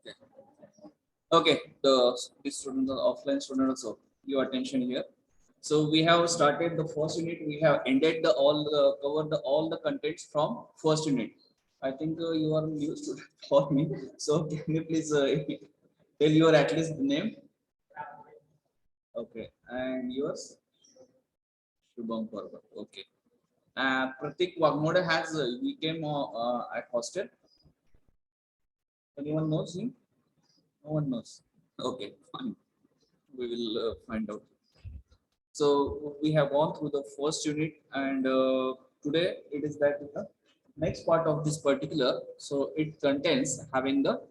Okay. Okay. The students, offline student also, your attention here. So we have started the first unit. We have ended the all the covered the all the contents from first unit. I think you are new student for me. So can you please tell your at least name? Okay. And yours? Shubham Parvat. Okay. Pratik Wagmode has we came at hostel. Anyone knows him? No one knows. Okay, fine. We will find out. So we have gone through the first unit, and today it is that the next part of this particular. So it contains having the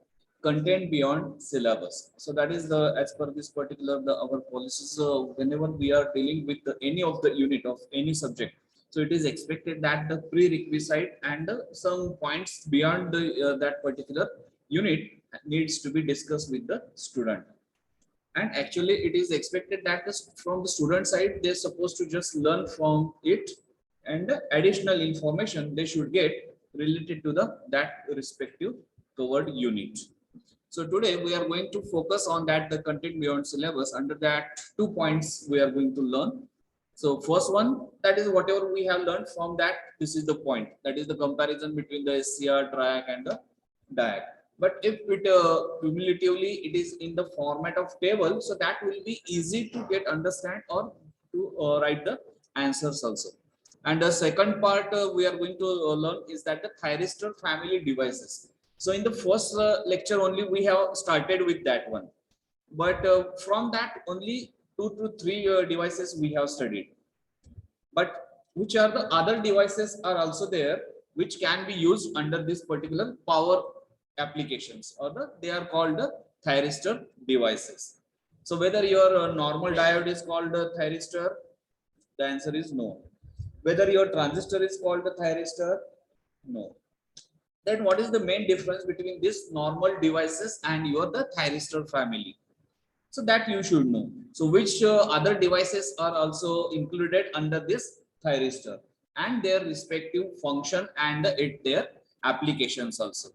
content beyond syllabus. So that is the as per this particular the our policies. Whenever we are dealing with any of the unit of any subject, so it is expected that the prerequisite and some points beyond the that particular unit needs to be discussed with the student. And actually it is expected that from the student side they're supposed to just learn from it, and the additional information they should get related to the that respective covered unit. So today we are going to focus on that the content beyond syllabus. Under that 2 points we are going to learn. So first one, that is whatever we have learned from that, this is the point, that is the comparison between the SCR track and the DIAC. But if it cumulatively it is in the format of table, so that will be easy to get understand or to write the answers also. And the second part we are going to learn is that the thyristor family devices. So in the first lecture only we have started with that one, but from that only 2 to 3 devices we have studied. But which are the other devices are also there which can be used under this particular power applications, or they are called the thyristor devices. So whether your normal diode is called a thyristor, the answer is no. Whether your transistor is called a thyristor, no. Then what is the main difference between this normal devices and your the thyristor family? So that you should know. So which other devices are also included under this thyristor and their respective function and their applications also.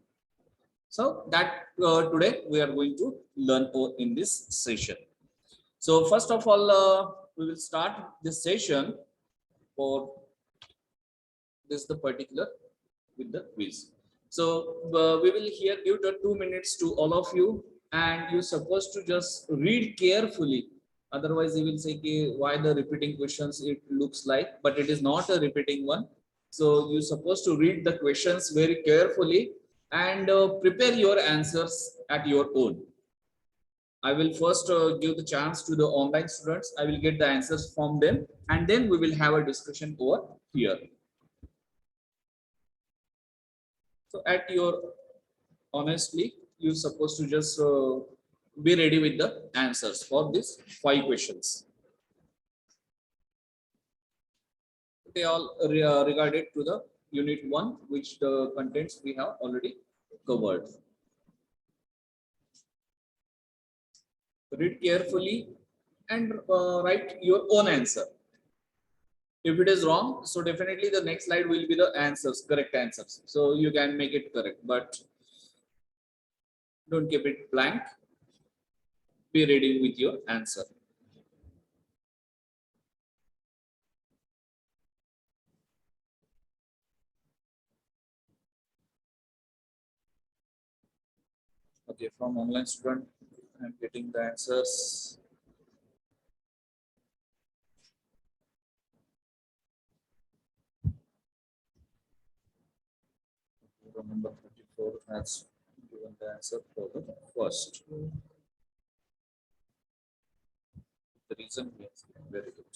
So that today we are going to learn in this session. So first of all, we will start this session for this the particular with the quiz. So we will here give the 2 minutes to all of you, and you're supposed to just read carefully. Otherwise, you will say, okay, why the repeating questions it looks like, but it is not a repeating one. So you're supposed to read the questions very carefully and prepare your answers at your own. I will first give the chance to the online students. I will get the answers from them, and then we will have a discussion over here. So at your honestly, you're supposed to just be ready with the answers for these 5 questions. They all regarded to the unit 1, which the contents we have already covered. Read carefully and write your own answer. If it is wrong, so definitely the next slide will be the answers, correct answers. So you can make it correct, but don't keep it blank. Be ready with your answer. Okay, from online student, I'm getting the answers. Number 34 has given the answer for the first. The reason is very good.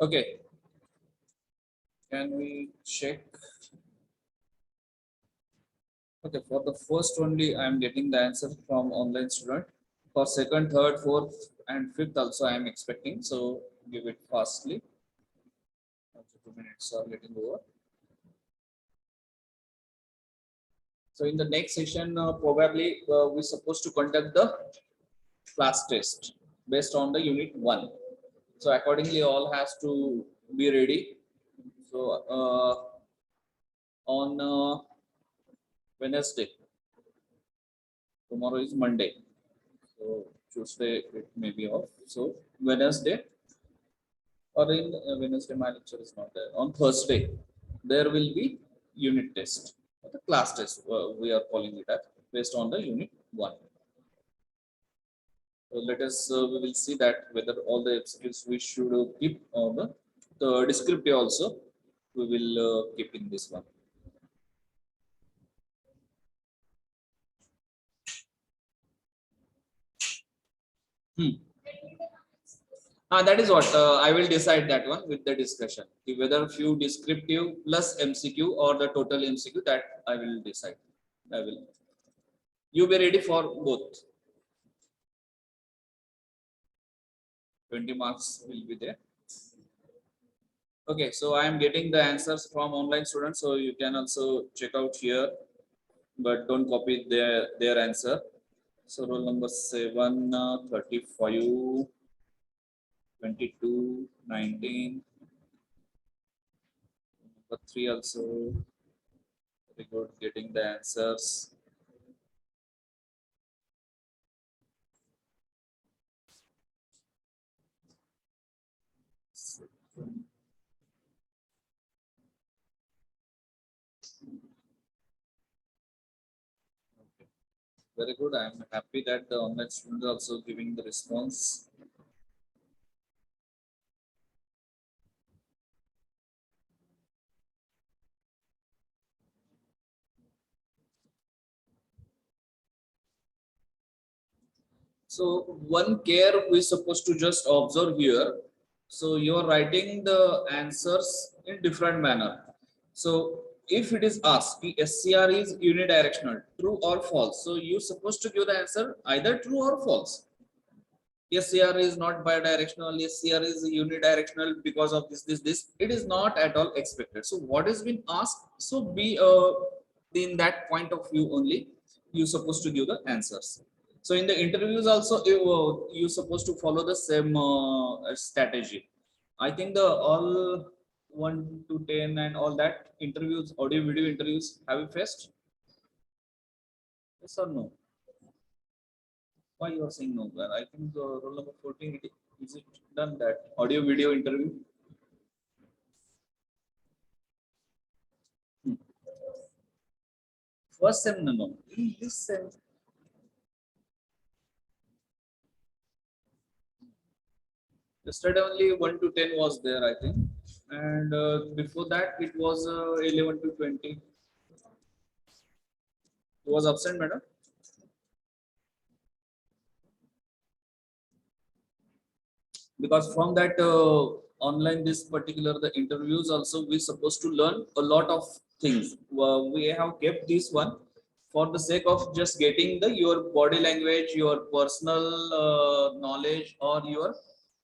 Okay, can we check? Okay, for the first only, I am getting the answer from online student. For second, third, fourth, and fifth also I am expecting. So give it fastly. Okay, 2 minutes are getting over. So in the next session, probably we're supposed to conduct the class test based on the unit 1. So accordingly, all has to be ready. So on Wednesday, tomorrow is Monday. So Tuesday it may be off. So Wednesday or in Wednesday, my lecture is not there. On Thursday, there will be unit test, the class test. We are calling it as based on the unit 1. So let us, we will see that whether all the skills we should keep on the descriptive also, we will keep in this one. That is what I will decide that one with the discussion. Whether few descriptive plus MCQ or the total MCQ, that I will decide. I will. You be ready for both. 20 marks will be there. Okay, so I am getting the answers from online students, so you can also check out here, but don't copy their answer. So roll number 7, 35, 22, 19. Number 3 also very good, getting the answers. Okay. Very good. I am happy that the online students are also giving the response. So one care we're supposed to just observe here. So you're writing the answers in different manner. So if it is asked, the SCR is unidirectional, true or false. So you're supposed to give the answer either true or false. SCR is not bidirectional, SCR is unidirectional because of this. It is not at all expected. So what has been asked, so be in that point of view only, you're supposed to give the answers. So in the interviews also, you're supposed to follow the same strategy. I think the all 1 to 10 and all that interviews, audio video interviews, have you faced? Yes or no? Why you are saying no? Well, I think the roll number 14, is it done that audio video interview? Hmm. First sem, no, no. In this sem, yesterday only 1 to 10 was there, I think. And before that, it was 11 to 20. It was absent, madam. Because from that online this particular the interviews also we supposed to learn a lot of things. We have kept this one for the sake of just getting the your body language, your personal knowledge, or your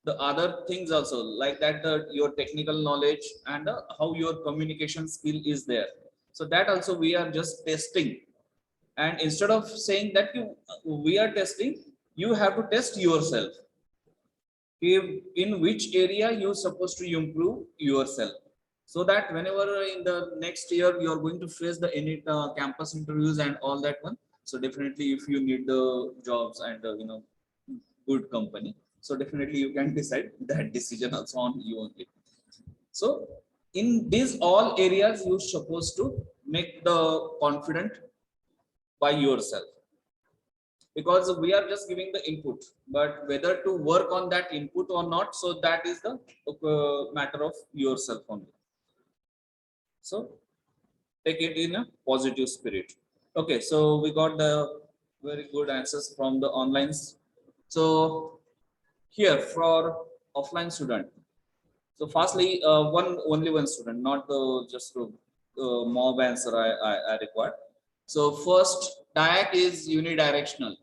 the other things also, like that your technical knowledge and how your communication skill is there. So that also we are just testing, and instead of saying that you we are testing, you have to test yourself in which area you're supposed to improve yourself, so that whenever in the next year you are going to face the any campus interviews and all that one, so definitely if you need the jobs and good company, so definitely you can decide that decision also on you only. So in these all areas you're supposed to make the confident by yourself, because we are just giving the input, but whether to work on that input or not, so that is the matter of yourself only. So take it in a positive spirit. Okay, so we got the very good answers from the online. So here for offline student, So firstly, only one student, not just mob answer I required. So first, diac is unidirectional.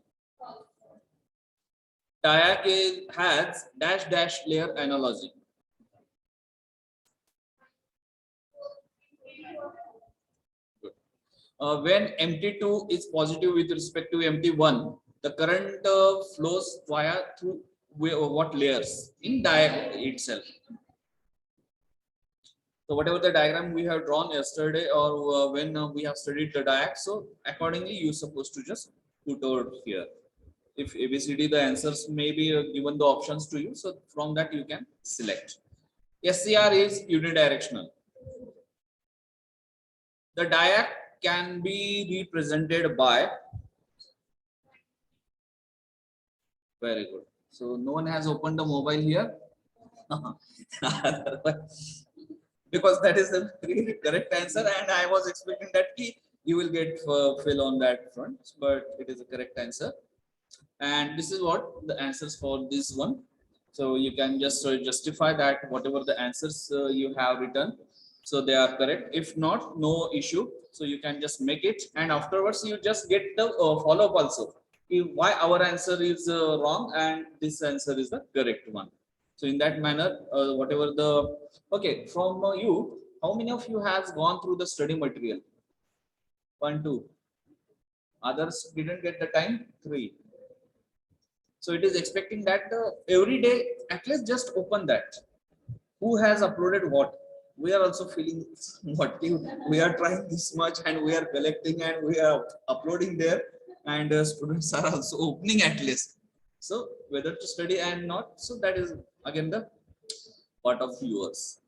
Diac has dash dash layer analogy. Good. When empty2 is positive with respect to empty1, the current flows via through what layers in diac itself. So whatever the diagram we have drawn yesterday or when we have studied the diac, so accordingly you're supposed to just put out here. If ABCD the answers may be given the options to you, so from that you can select. SCR is unidirectional. The diac can be represented by, very good. So no one has opened the mobile here. Because that is the correct answer, and I was expecting that you will get fill on that front, but it is a correct answer. And this is what the answers for this one. So you can just justify that whatever the answers you have written, so they are correct. If not, no issue. So you can just make it, and afterwards you just get the follow up also. Why our answer is wrong and this answer is the correct one. So in that manner, whatever the okay from you, how many of you has gone through the study material? 1, 2. Others didn't get the time. 3. So it is expecting that every day at least just open that. Who has uploaded what? We are also feeling what we are trying this much and we are collecting and we are uploading there, and students are also opening at least. So whether to study and not, so that is again the part of viewers.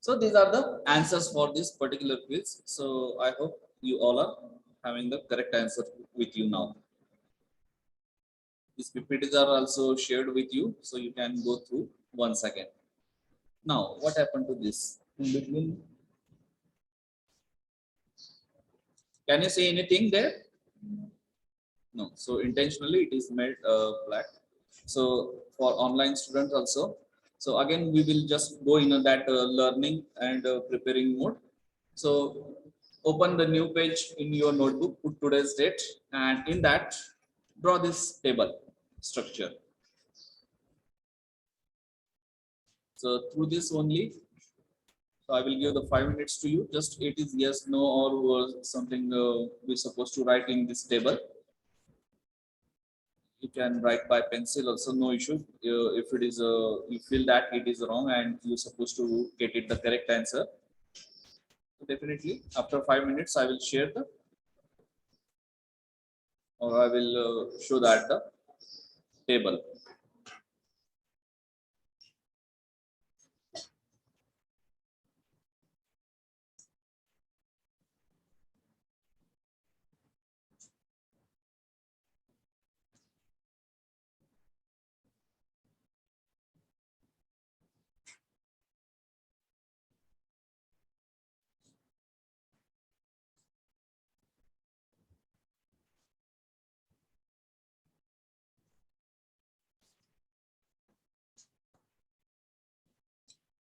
So these are the answers for this particular quiz. So I hope you all are having the correct answer with you now. These PPTs are also shared with you, so you can go through once again. Now, what happened to this? In between, can you see anything there? No. So intentionally, it is made black. So for online students also. So again, we will just go in that learning and preparing mode. So open the new page in your notebook, put today's date, and in that, draw this table structure. So through this only, so I will give the 5 minutes to you. Just it is yes, no, or something we're supposed to write in this table. You can write by pencil also, no issue. If it is you feel that it is wrong and you're supposed to get it the correct answer. So definitely after 5 minutes, I will share the, or I will show that the table.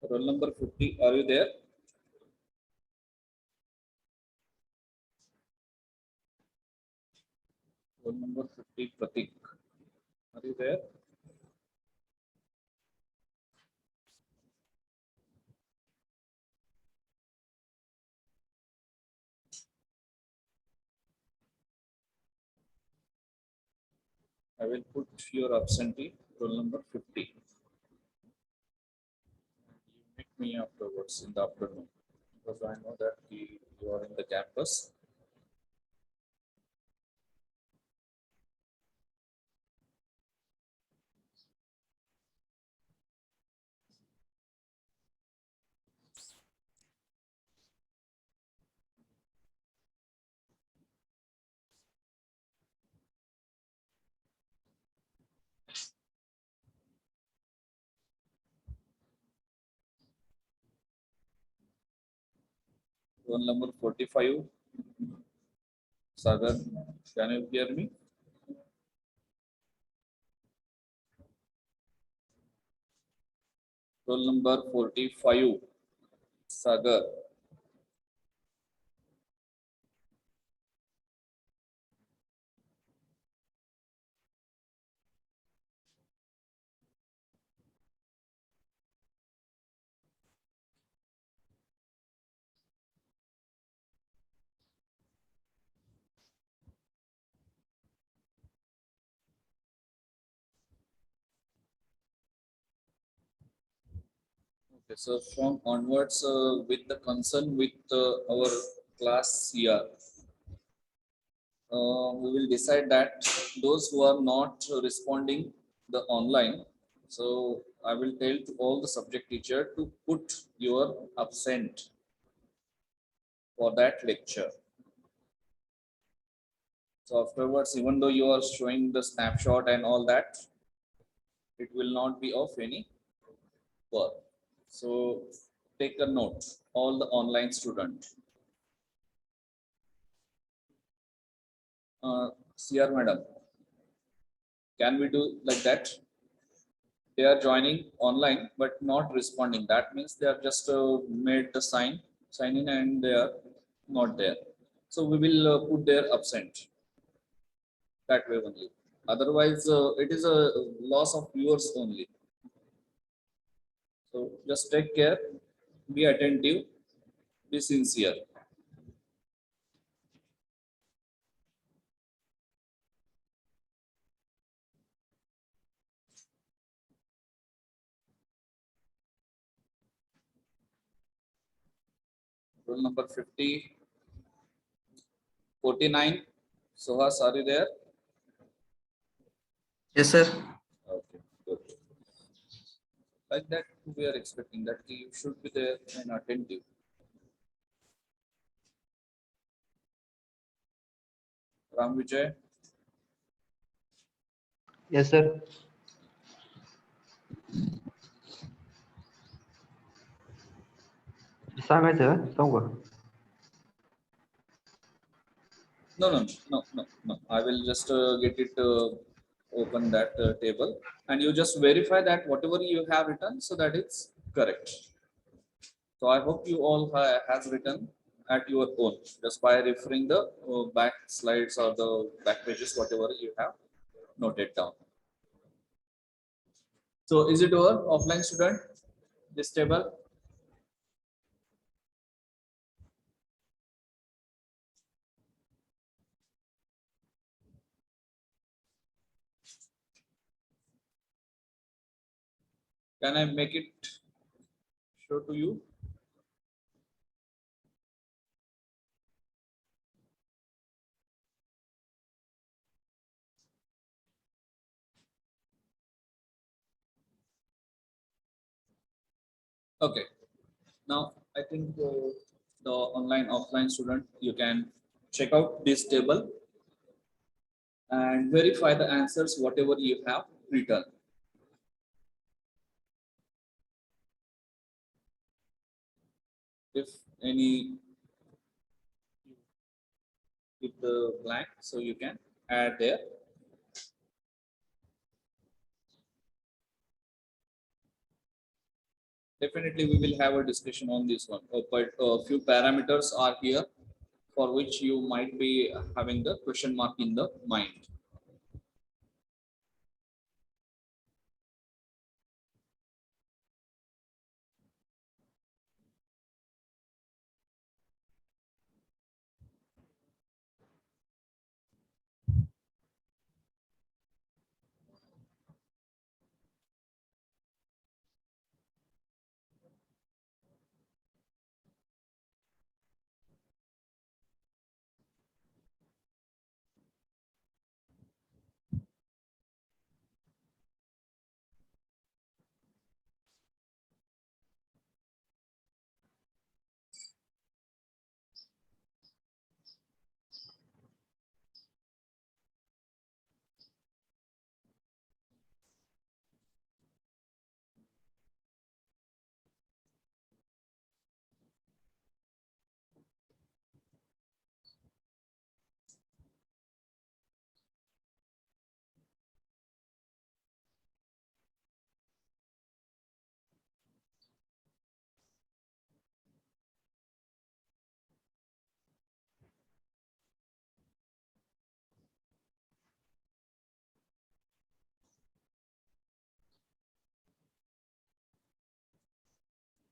Roll number 50, are you there? Roll number 50, Pratik. Are you there? I will put your absentee, roll number 50. You meet me afterwards in the afternoon, because I know that you are in the campus. Roll number 45. Sagar, can you hear me? Roll number 45, Sagar. Okay, so from onwards, with the concern with our class here, we will decide that those who are not responding the online, so I will tell to all the subject teacher to put your absent for that lecture. So afterwards, even though you are showing the snapshot and all that, it will not be of any work. So take a note, all the online student. CR madam, can we do like that? They are joining online but not responding. That means they have just made the sign in, and they are not there. So we will put their absent that way only. Otherwise, it is a loss of viewers only. So just take care, be attentive, be sincere. Rule number 50, 49. Sohas, are you there? Yes, sir. Okay, good. Like that, we are expecting that you should be there and attentive. Ram Vijay, Yes, sir. सांगायचं सांगू का? No. I will just get it open that table, and you just verify that whatever you have written, so that it's correct. So I hope you all has written at your own, just by referring the back slides or the back pages, whatever you have noted down. So is it over, offline student, this table? Can I make it show to you? Okay. Now I think the online offline student, you can check out this table and verify the answers whatever you have written. If any, if the blank, so you can add there. Definitely we will have a discussion on this one, but a few parameters are here for which you might be having the question mark in the mind.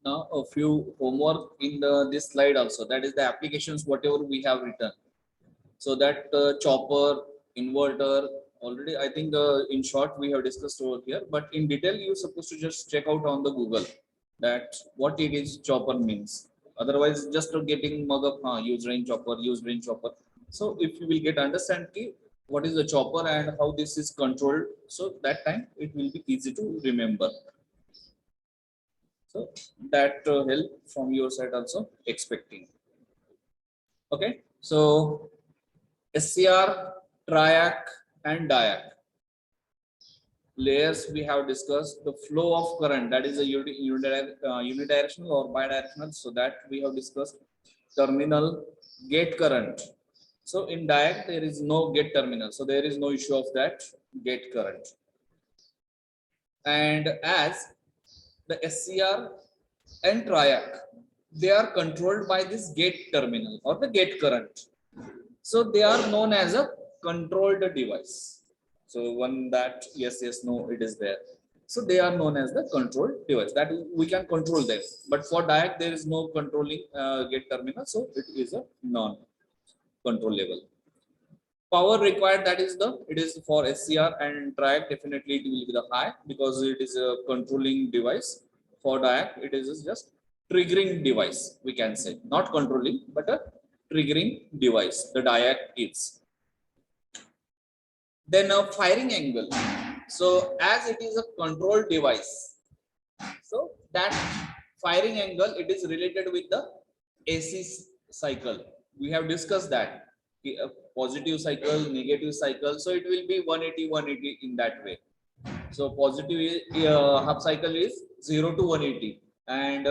a few homework in this slide also. That is the applications whatever we have written. So that chopper, inverter, already I think in short we have discussed over here. But in detail, you're supposed to just check out on the Google that what it is chopper means. Otherwise, just getting mug up, use range chopper, use range chopper. So if you will get understand what is the chopper and how this is controlled, so that time it will be easy to remember. So that help from your side also expecting. Okay, so SCR, triac, and diac layers we have discussed. The flow of current, that is a unidirectional or bidirectional. So that we have discussed. Terminal, gate current. So in diac there is no gate terminal, so there is no issue of that gate current. And as the SCR and triac, they are controlled by this gate terminal or the gate current. So they are known as a controlled device. So one that yes, no, it is there. So they are known as the controlled device that we can control them. But for diac, there is no controlling gate terminal, so it is a non-controllable. Power required, that is it is for SCR and triac, definitely it will be the high because it is a controlling device. For diac, it is just triggering device, we can say, not controlling, but a triggering device, the diac is. Then a firing angle. So as it is a control device, so that firing angle, it is related with the AC cycle. We have discussed that. A positive cycle, negative cycle. So it will be 180, 180 in that way. So positive half cycle is 0 to 180 and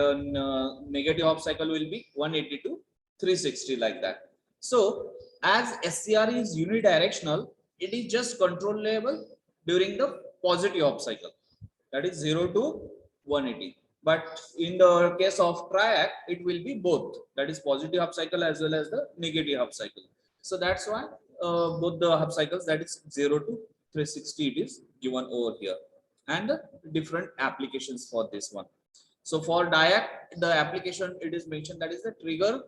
negative half cycle will be 180 to 360 like that. So as SCR is unidirectional, it is just controllable during the positive half cycle, that is 0 to 180. But in the case of triac, it will be both, that is positive half cycle as well as the negative half cycle. So that's why both the half cycles, that is 0 to 360, it is given over here, and the different applications for this one. So for diac, the application it is mentioned, that is the trigger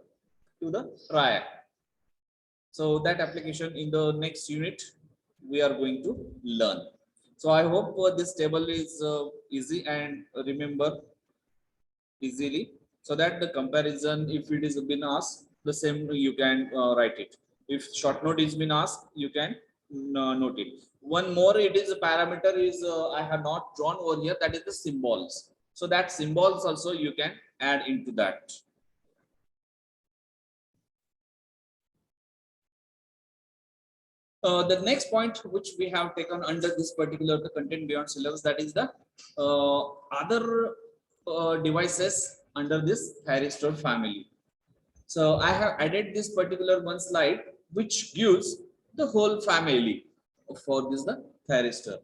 to the triac. So that application in the next unit we are going to learn. So I hope this table is easy and remember easily, so that the comparison, if it is been asked, the same you can write it. If short note is been asked, you can note it. One more, it is a parameter is I have not drawn over here, that is the symbols. So that symbols also you can add into that. The next point which we have taken under this particular the content beyond syllabus, that is the other devices under this thyristor family. So I have added this particular one slide which gives the whole family for this the thyristor.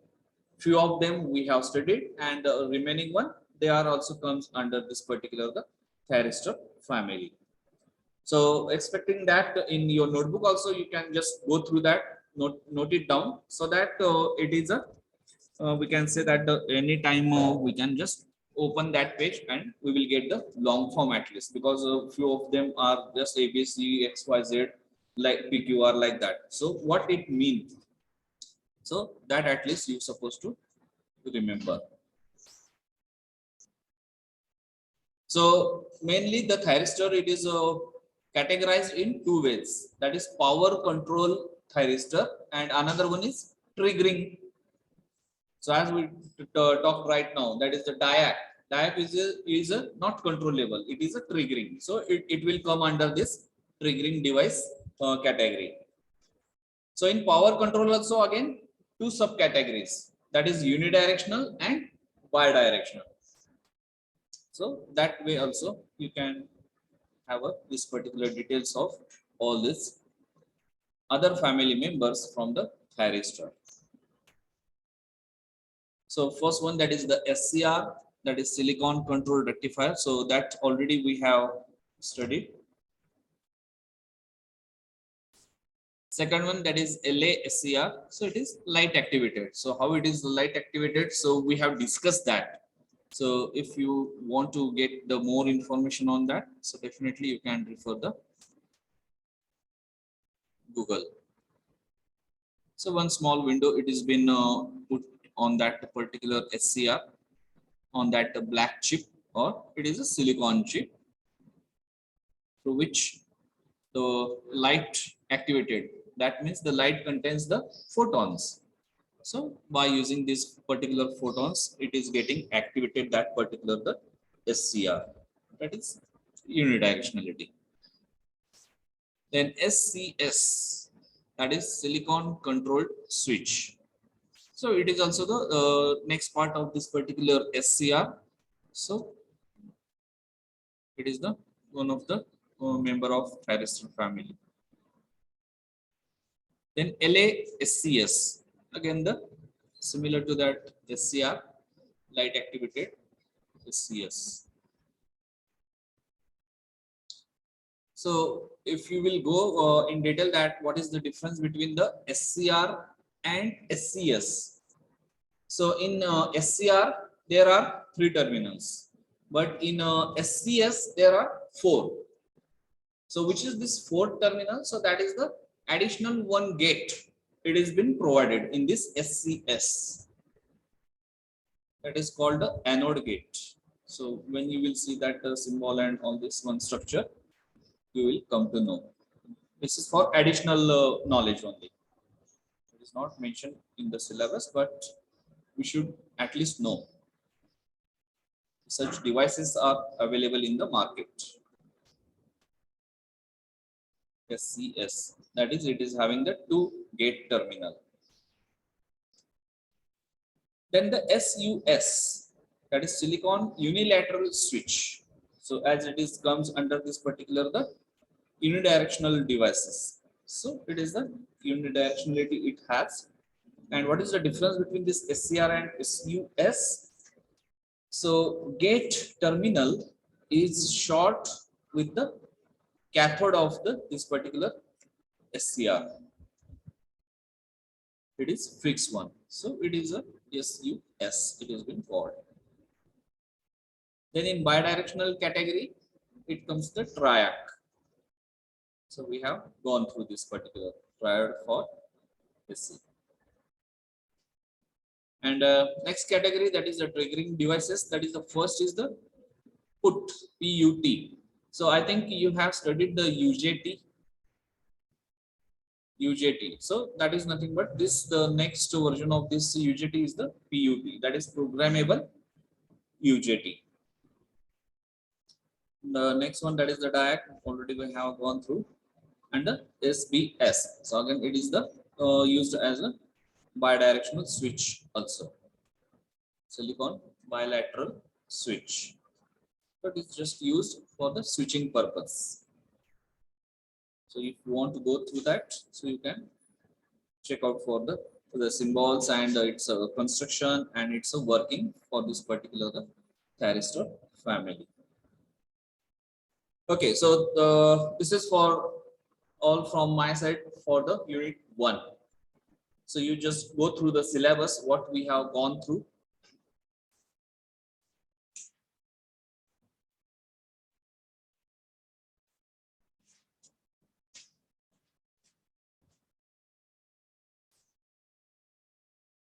Few of them we have studied, and the remaining one, they are also comes under this particular the thyristor family. So expecting that in your notebook also you can just go through that, note it down, so that it is a we can say that any time we can just open that page and we will get the long form at least, because a few of them are just ABC, XYZ, like PQR like that. So what it means, so that at least you're supposed to remember. So mainly the thyristor, it is categorized in two ways, that is power control thyristor and another one is triggering. So as we talked right now, that is the diac. Diac is a not controllable, it is a triggering. So it will come under this triggering device category. So in power control also again two subcategories, that is unidirectional and bidirectional. So that way also you can have this particular details of all this other family members from the thyristor. So first one, that is the SCR, that is silicon control rectifier. So that already we have studied. Second one, that is LA-SCR. So it is light activated. So how it is light activated? So we have discussed that. So if you want to get the more information on that, so definitely you can refer the Google. So one small window, it has been put on that particular SCR, on that black chip, or it is a silicon chip through which the light activated. That means the light contains the photons. So by using these particular photons, it is getting activated that particular the SCR. That is unidirectionality. Then SCS, that is silicon controlled switch. So it is also the next part of this particular SCR. So it is the one of the member of thyristor family. Then LASCS, again the similar to that SCR, light activated SCS. So if you will go in detail that what is the difference between the SCR and SCS. So in SCR there are 3 terminals, but in SCS there are 4. So which is this 4th terminal? So that is the additional 1 gate. It has been provided in this SCS. That is called the anode gate. So when you will see that symbol and all this one structure, you will come to know. This is for additional knowledge only. It is not mentioned in the syllabus, but we should at least know. Such devices are available in the market. SCS, that is, it is having the 2 gate terminal. Then the SUS, that is silicon unilateral switch. So as it is comes under this particular the unidirectional devices. So it is the unidirectionality it has. And what is the difference between this SCR and SUS? So gate terminal is short with the cathode of the this particular SCR. It is fixed one. So it is a SUS. It has been called. Then in bidirectional category, it comes the triac. So we have gone through this particular triad for SC. And next category, that is the triggering devices. That is the first is the PUT. So I think you have studied the UJT. So that is nothing but this, the next version of this UJT is the PUT. That is programmable UJT. The next one, that is the diac, already we have gone through, and the SBS. So again, it is the used as a bidirectional switch also, silicon bilateral switch, but it's just used for the switching purpose. So if you want to go through that, so you can check out for the symbols and its construction and its working for this particular the thyristor family. Okay, so this is for all from my side for the unit 1. So you just go through the syllabus, what we have gone through.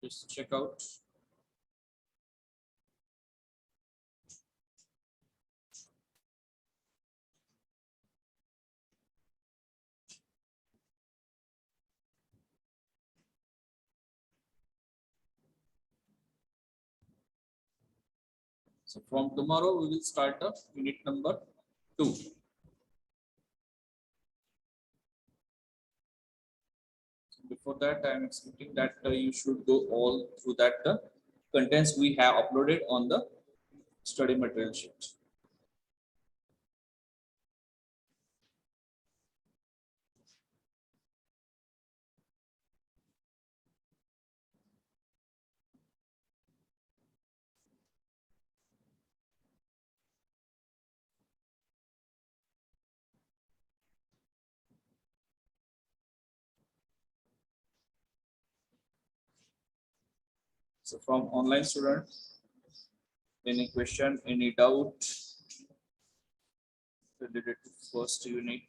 Just check out. So from tomorrow we will start the unit number 2. So before that, I am expecting that you should go all through that contents we have uploaded on the study material sheet. So from online student, Any question, any doubt related to first unit?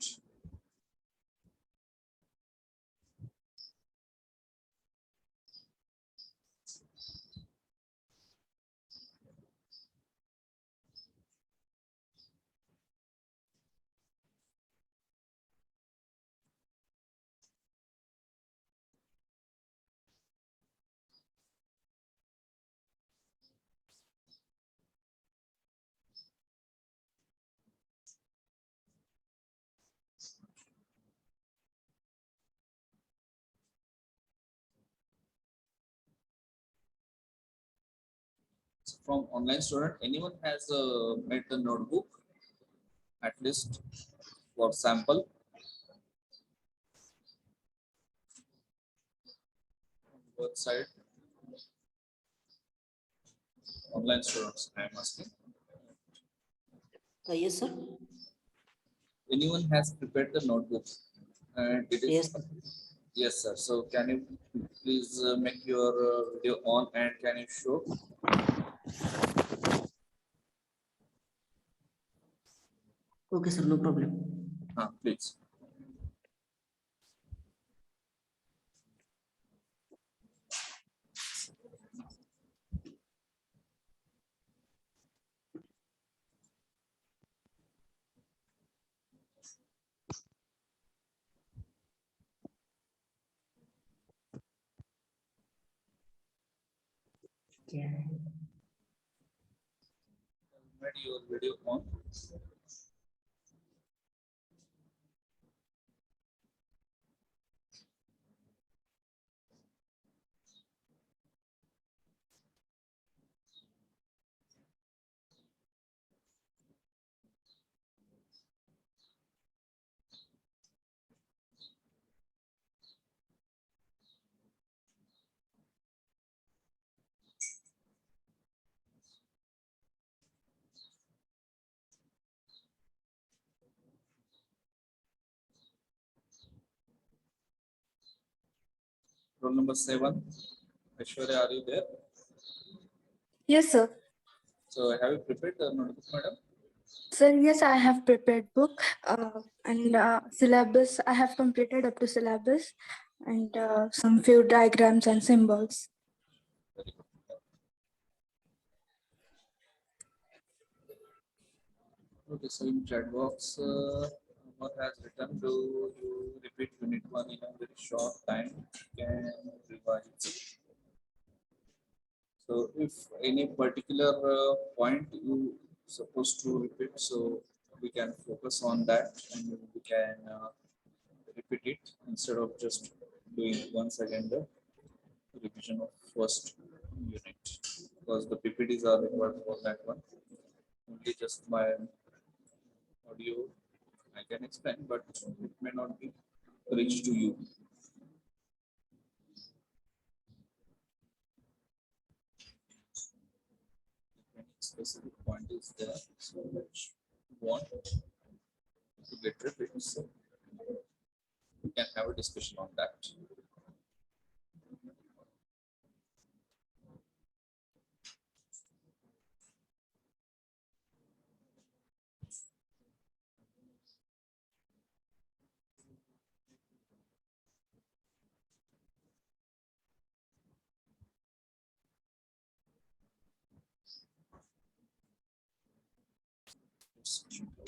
So from online student, anyone has made the notebook at least for sample website? Online students, I am asking. Yes, sir. Anyone has prepared the notebook and it is Yes, sir. yes sir. So can you please make your video on and can you show? Okay, sir. No problem. Please. Yeah. Made your video on. Roll number 7. Aishwarya, are you there? Yes, sir. So have you prepared the notebook, madam? Sir, yes, I have prepared book and syllabus. I have completed up to syllabus and some few diagrams and symbols. Very good. Okay, so in chat box, what has written, do you repeat unit 1 in a very short time? Can revise. So if any particular point you supposed to repeat, so we can focus on that and we can repeat it instead of just doing once again the revision of first unit because the PPTs are required for that one. Only just my audio I can explain, but it may not be reached to you. Any specific point is there, so which you want to get repeated, so we can have a discussion on that. Let's check out.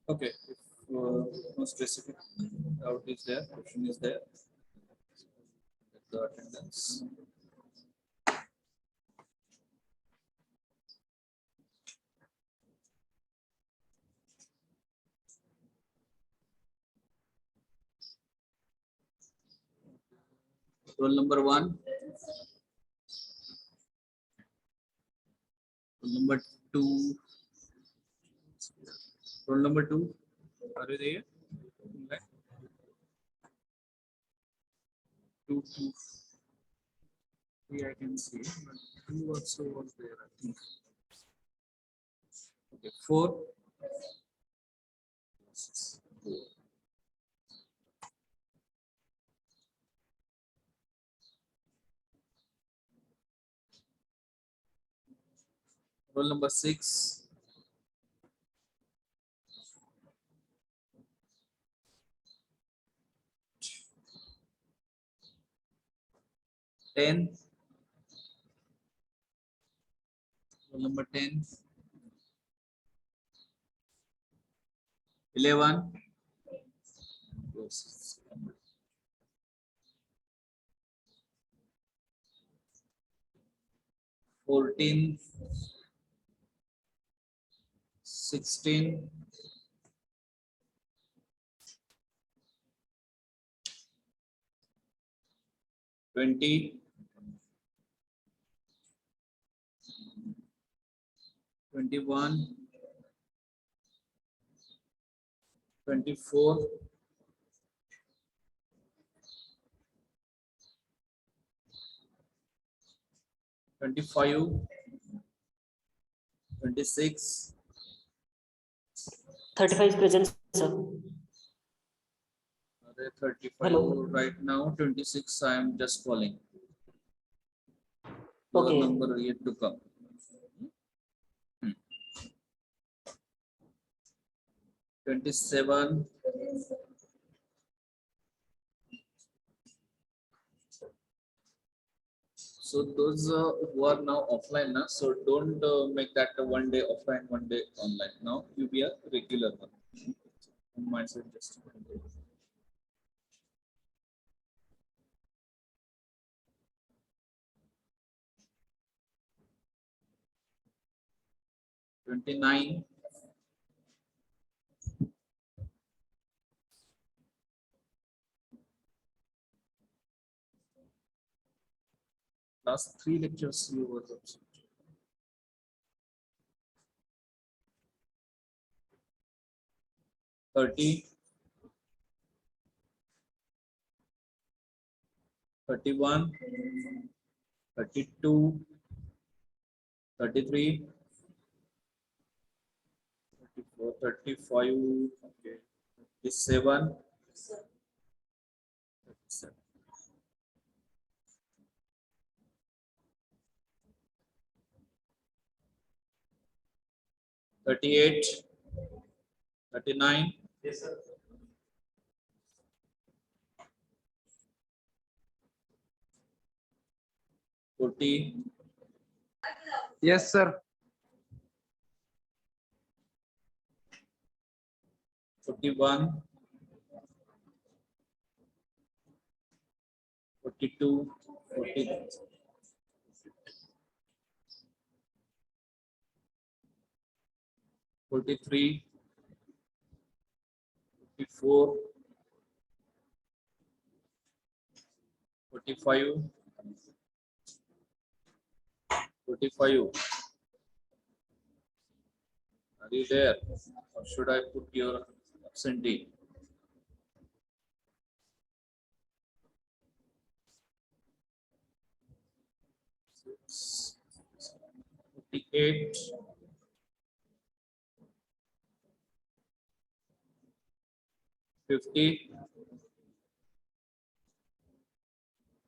Okay, if no specific doubt is there, question is there. Get the attendance. Roll number 1. Roll number 2. Roll number 2. Are you there? Okay. 2, 2, 3 I can see, but 2 also was there, I think. Okay, 4. Roll number 6. 10. Roll number 10. 11. Yes. 14. 16. 20. 21. 24. 25. 26. 35 is present, sir. Are there 35 Hello. right now? 26 I am just calling. Your Okay. number yet to come. 27. So those who are now offline now, so don't make that one day offline, one day online. Now you be a regular one. Mindset just. 29. 3 lectures you was absent. 30. 31. 32. 33. 34. 35. Okay. 37. 37. 38. 39. 40. Yes, sir. 41. 42. 43. 43. 44. 45. 45. Are you there? Or should I put your absentee? 48. 50.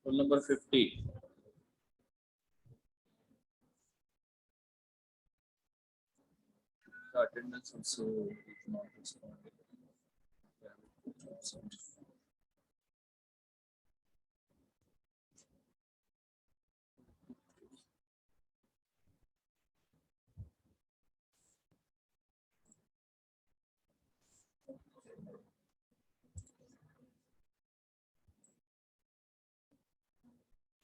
Roll number 50. The attendance also is not responding.